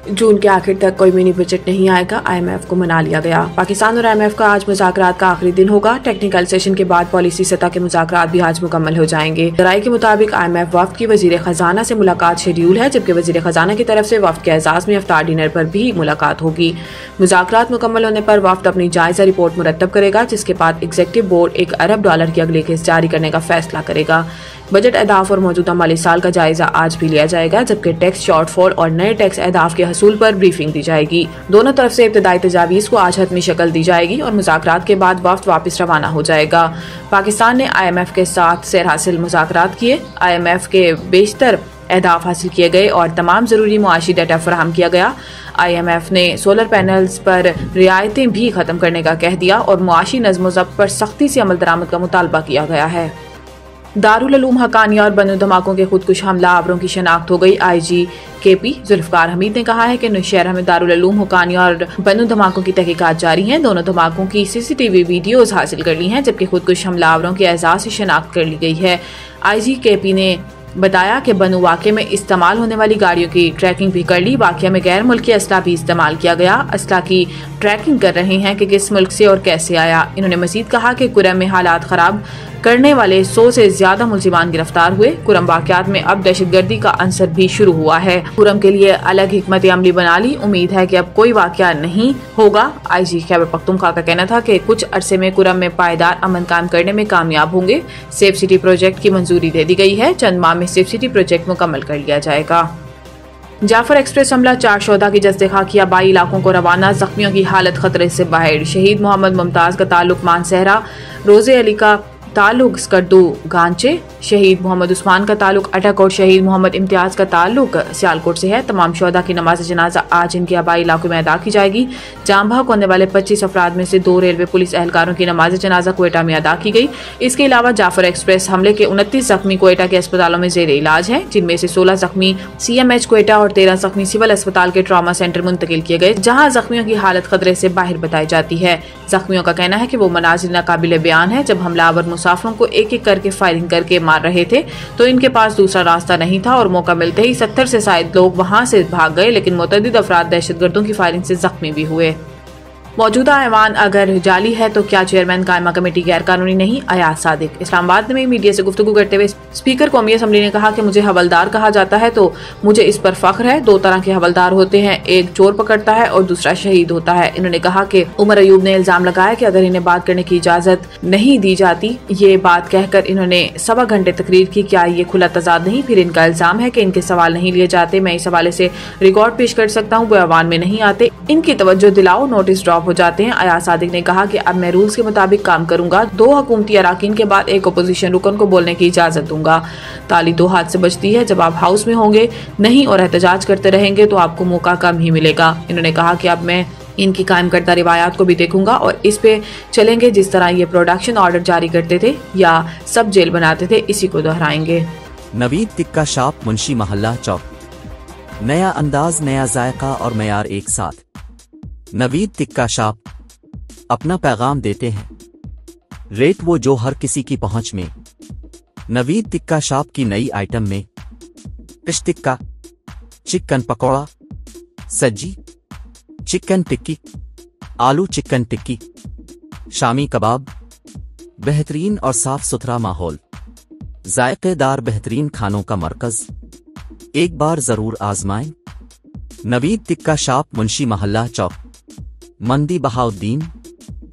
जून के आखिर तक कोई मिनी बजट नहीं आएगा, IMF को मना लिया गया। पाकिस्तान और IMF का आज मुज़ाकरात का आखिरी दिन होगा। टेक्निकल सेशन के बाद पॉलिसी सतह के मुज़ाकरात भी आज मुकम्मल हो जाएंगे। जराये के मुताबिक IMF वफ्द की वज़ीर ख़जाना से मुलाकात शेड्यूल है, जबकि वज़ीर ख़जाना की तरफ से वफ्द के एजाज़ में इफ्तार डिनर पर भी मुलाकात होगी। मुज़ाकरात मुकम्मल होने पर वफ्द अपनी जायज़ा रिपोर्ट मुरतब करेगा, जिसके बाद एग्जीक्यूटिव बोर्ड $1 अरब की अगली किस्त जारी करने का फैसला करेगा। बजट अहदाफ और मौजूदा माली साल का जायजा आज भी लिया जाएगा, जबकि टैक्स शॉर्टफॉल और नए टैक्स अहदाफ के हसूल पर ब्रीफिंग दी जाएगी। दोनों तरफ से इब्तदाई तजावीज़ को आज हतमी शक्ल दी जाएगी और मुज़ाकरात के बाद वफ्द वापस रवाना हो जाएगा। पाकिस्तान ने IMF के साथ सैर हासिल मुज़ाकरात किए। IMF के बेशतर अहदाफ हासिल किए गए और तमाम ज़रूरी मुआशी डाटा फराहम किया गया। IMF ने सोलर पैनल्स पर रियायतें भी ख़त्म करने का कह दिया और मुआशी नज़्म ज़ब्त पर सख्ती से अमल दरामद का मुतालबा किया गया है। दारुल उलूम हकानिया और बनु धमाकों के खुदकुश हमला आवरों की शनाख्त हो गई। IG KP जुल्फ़िकार हमीद ने कहा है कि नौशहरा में दारुल उलूम हकानिया और बनु धमाकों की तहकीकात जारी हैं। दोनों धमाकों की CCTV वीडियोज हासिल कर ली हैं, जबकि खुदकुश हमला आवरों के एजाज से शनाख्त कर ली गई है। IG KP ने बताया कि बनु वाक़े में इस्तेमाल होने वाली गाड़ियों की ट्रैकिंग भी कर ली। वाक़या में गैर मुल्की असला भी इस्तेमाल किया गया। असला की ट्रैकिंग कर रहे हैं कि किस मुल्क से और कैसे आया। इन्होंने मजीद कहा कि कुरम में हालात खराब करने वाले 100 से ज्यादा मुल्जिमान गिरफ्तार हुए। कुरम वाक़यात में अब दहशतगर्दी का अंसर भी शुरू हुआ है। कुरम के लिए अलग हिकमत अमली बना ली। उम्मीद है कि अब कोई वाक़या नहीं होगा। IG खैबर पख्तूनख्वा का कहना था कि कुछ अरसे में कुरम में पायदार अमन कायम करने में कामयाब होंगे। सेफ सिटी प्रोजेक्ट की मंजूरी दे दी गई है। चंद माह में सेफ सिटी प्रोजेक्ट मुकम्मल कर लिया जाएगा। जाफर एक्सप्रेस हमला, 4 शोधा की जस्ते खाकिया बाई इलाकों को रवाना। जख्मियों की हालत खतरे से बाहर। शहीद मोहम्मद मुमताज का ताल्लुक मानसहरा, रोजे अली का ताल्लुक स्कर्दू गांचे, शहीद मोहम्मद उस्मान का ताल्लुक अटक और शहीद मोहम्मद इम्तियाज का ताल्लुक सियालकोट से है। तमाम शोधा की नमाज जनाजा आज इनके आबाई इलाकों में अदा की जाएगी। जाम बहक होने वाले 25 अफराद में से 2 रेलवे पुलिस एहलकारों की नमाज जनाजा कोयटा में अदा की गई। इसके अलावा जाफर एक्सप्रेस हमले के 29 जख्मी कोयटा के अस्पतालों में जेर इलाज हैं, जिनमें से 16 जख्मी CMH कोयटा और 13 जख्मी सिविल अस्पताल के ट्रॉमा सेंटर मुंतकिल किए गए, जहाँ जख्मियों की हालत खतरे से बाहर बताई जाती है। जख्मियों का कहना है कि वो मनाजिर नाकाबिले बयान है। जब हमलावर मुसाफिरों को एक एक करके फायरिंग करके मार रहे थे तो इनके पास दूसरा रास्ता नहीं था और मौका मिलते ही 70 से शायद लोग वहां से भाग गए, लेकिन मुतअद्दिद अफराद दहशतगर्दों की फायरिंग से जख्मी भी हुए। मौजूदा ऐवान अगर जाली है तो क्या चेयरमैन कायमा कमेटी गैर कानूनी नहीं? अयाज सादिक इस्लामाबाद में मीडिया से गुफ्तगू करते हुए स्पीकर कौमी असम्बली ने कहा कि मुझे हवलदार कहा जाता है तो मुझे इस पर फख्र है। 2 तरह के हवलदार होते हैं, एक चोर पकड़ता है और दूसरा शहीद होता है। इन्होंने कहा कि उमर अयूब ने इल्जाम लगाया कि अगर इन्हें बात करने की इजाजत नहीं दी जाती, ये बात कहकर इन्होंने 1.25 घंटे तकरीर की। क्या ये खुला तजाद नहीं? फिर इनका इल्जाम है कि इनके सवाल नहीं लिए जाते। मैं इस हवाले से रिकॉर्ड पेश कर सकता हूँ, वो ऐवान में नहीं आते, इनकी तवज्जो दिलाओ, नोटिस ड्रॉप हो जाते हैं। अयाज सादिक ने कहा कि अब मैं रूल्स के मुताबिक काम करूंगा। 2 हुकूमती अराकीन के बाद एक अपोजिशन रुकन को बोलने की इजाजत दूंगा। ताली 2 हाथ से बचती है। जब आप हाउस में होंगे नहीं और एहतजाज करते रहेंगे तो आपको मौका कम ही मिलेगा। इन्होंने कहा कि अब मैं इनकी कायम करदा रिवायात को भी देखूंगा और इस पे चलेंगे। जिस तरह ये प्रोडक्शन ऑर्डर जारी करते थे या सब जेल बनाते थे, इसी को दोहराएंगे। नवीद टिक्का शॉप, मुंशी महल्ला चौक। नया अंदाज, नया जायका और मयार एक साथ। नवीद टिक्का शॉप अपना पैगाम देते हैं, रेट वो जो हर किसी की पहुंच में। नवीद टिक्का शॉप की नई आइटम में फिश टिक्का, चिकन पकौड़ा, सज्जी, चिकन टिक्की, आलू चिकन टिक्की, शामी कबाब। बेहतरीन और साफ सुथरा माहौल, जायकेदार बेहतरीन खानों का मरकज, एक बार जरूर आजमाएं। नवीद टिक्का शॉप, मुंशी महल्ला चौक, मंदी बहाउद्दीन।